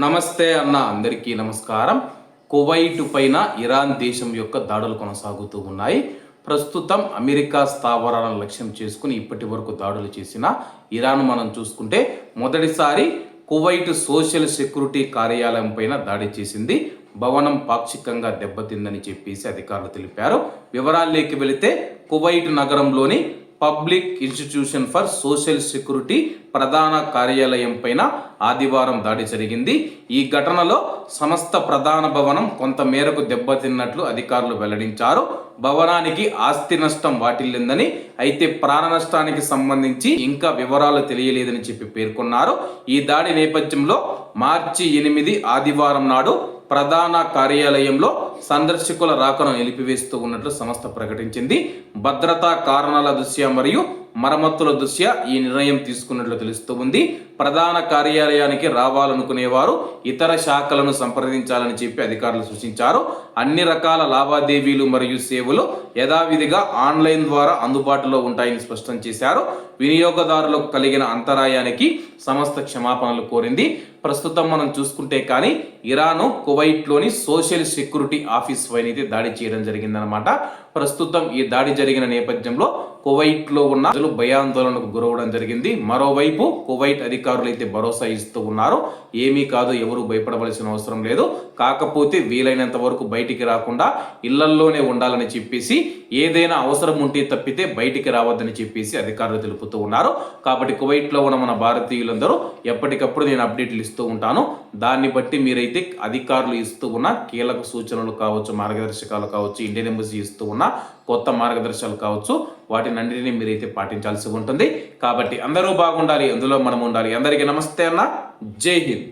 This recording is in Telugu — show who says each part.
Speaker 1: నమస్తే అన్న, అందరికీ నమస్కారం. కువైట్ పైన ఇరాన్ దేశం యొక్క దాడులు కొనసాగుతూ ఉన్నాయి. ప్రస్తుతం అమెరికా స్థావరాలను లక్ష్యం చేసుకుని ఇప్పటి వరకు దాడులు చేసిన ఇరాన్ మనం చూసుకుంటే మొదటిసారి కువైట్ సోషల్ సెక్యూరిటీ కార్యాలయం పైన దాడి చేసింది. భవనం పాక్షికంగా దెబ్బతిందని చెప్పేసి అధికారులు తెలిపారు. వివరాల్లోకి వెళితే కువైట్ నగరంలోని public institution for social security ప్రధాన కార్యాలయం పైన ఆదివారం దాడి జరిగింది. ఈ ఘటనలో సంస్థ ప్రధాన భవనం కొంత మేరకు దెబ్బతిన్నట్లు అధికారులు వెల్లడించారు. భవనానికి ఆస్తి నష్టం వాటిల్లిందని, అయితే ప్రాణ నష్టానికి సంబంధించి ఇంకా వివరాలు తెలియలేదని చెప్పి పేర్కొన్నారు. ఈ దాడి నేపథ్యంలో మార్చి 8 ఆదివారం నాడు ప్రధాన కార్యాలయంలో సందర్శకుల రాకను నిలిపివేస్తూ ఉన్నట్లు సంస్థ ప్రకటించింది. భద్రతా కారణాల దృష్ట్యా మరియు మరమ్మతుల దృష్ట్యా ఈ నిర్ణయం తీసుకున్నట్లు తెలుస్తూ ఉంది. ప్రధాన కార్యాలయానికి రావాలనుకునేవారు ఇతర శాఖలను సంప్రదించాలని చెప్పి అధికారులు సూచించారు. అన్ని రకాల లావాదేవీలు మరియు సేవలు యథావిధిగా ఆన్లైన్ ద్వారా అందుబాటులో ఉంటాయని స్పష్టం చేశారు. వినియోగదారులకు కలిగిన అంతరాయానికి సంస్థ క్షమాపణలు కోరింది. ప్రస్తుతం మనం చూసుకుంటే కానీ ఇరాన్ కువైట్లోని సోషల్ సెక్యూరిటీ ఆఫీస్ పైన దాడి చేయడం జరిగిందనమాట. ప్రస్తుతం ఈ దాడి జరిగిన నేపథ్యంలో కువైట్లో ఉన్న ప్రజలు భయాందోళనకు గురవడం జరిగింది. మరోవైపు కువైట్ అధికారులు అయితే భరోసా ఇస్తూ ఉన్నారు. ఏమీ కాదు, ఎవరు భయపడవలసిన అవసరం లేదు, కాకపోతే వీలైనంత వరకు బయటికి రాకుండా ఇళ్లల్లోనే ఉండాలని చెప్పేసి, ఏదైనా అవసరం ఉంటే తప్పితే బయటికి రావద్దని చెప్పేసి అధికారులు తెలుపుతూ ఉన్నారు. కాబట్టి కువైట్లో ఉన్న మన భారతీయులందరూ ఎప్పటికప్పుడు నేను అప్డేట్లు ఇస్తూ ఉంటాను. దాన్ని బట్టి మీరైతే అధికారులు ఇస్తూ ఉన్న కీలక సూచనలు కావచ్చు, మార్గదర్శకాలు కావచ్చు, ఇండియన్ ఎంబసీ ఇస్తూ ఉన్న కొత్త మార్గదర్శకాలు కావచ్చు, వాటిని అన్నిటినీ మీరైతే పాటించాల్సి ఉంటుంది. కాబట్టి అందరూ బాగుండాలి, అందులో మనం ఉండాలి. అందరికీ నమస్తే అన్న, జై హింద్.